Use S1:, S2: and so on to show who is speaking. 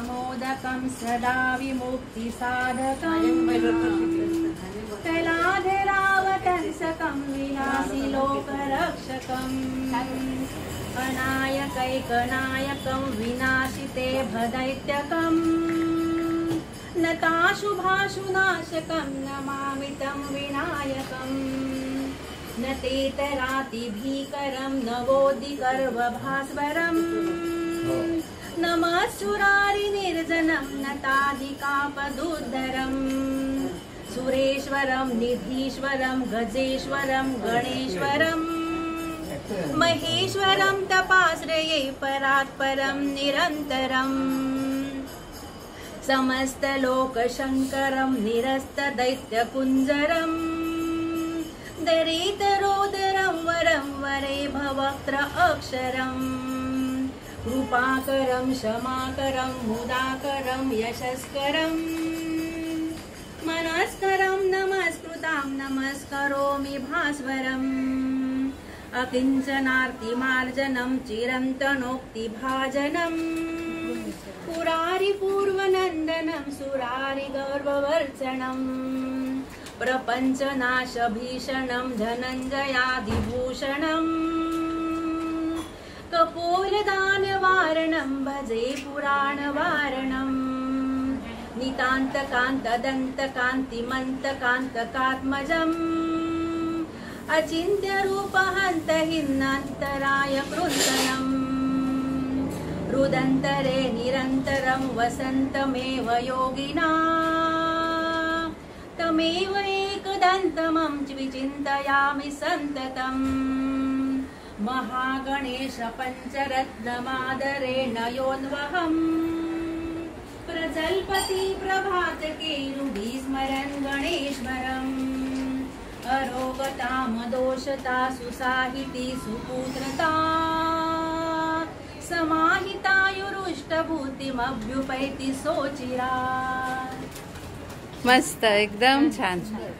S1: मोदकं सदा विमुक्तिसाधकम् कैलाधरावतंसकं विनाशि लोकरक्षकम् अनायकैकनायकं विनाशिते भदैत्यकम् नताशुभाशुनाशकं नमामि तं विनायकम् न तेतरातिभीकरं नवोदिगर्वभास्वरम् नमस्सुरारि निर्जनं नताधिकापदुद्धरम् सुरेश्वरं निधीश्वरं गजेश्वरं गणेश्वरं महेश्वरं तपाश्रये परात्परं निरन्तरम् समस्तलोकशङ्करं निरस्तदैत्यकुञ्जरम् दरेतरोदरं वरं वरे भवक्त्र अक्षरम् कृपाकरं क्षमाकरं मुदाकरं यशस्करं मनस्करं नमस्कृतां नमस्करोमि भास्वरम् अकिञ्चनार्तिमार्जनं चिरन्तनोक्तिभाजनम् पुरारिपूर्वनन्दनं सुरारिगर्ववर्चनम् प्रपञ्चनाशभीषणं धनञ्जयादिभूषणम् कपोलदानवारणं भजे पुराणवारणम् नितान्तकान्तदन्तकान्तिमन्तकान्तकात्मजम् अचिन्त्यरूपहन्तहिन्नान्तराय कृन्तनम् रुदन्तरे निरन्तरं वसन्तमेव योगिना तमेव एकदन्तमं विचिन्तयामि सन्ततम् महागणेश पञ्चरत्नमादरेण योन्वहम् प्रजल्पति प्रभातके रुधिस्मरन् गणेश्वरम् अरोगतामदोषता सुसाहिती सुपुत्रता समाहितायुरुष्टभूतिमभ्युपैति सोचिरात्।
S2: मस्त, एकदम छान, सुंदर।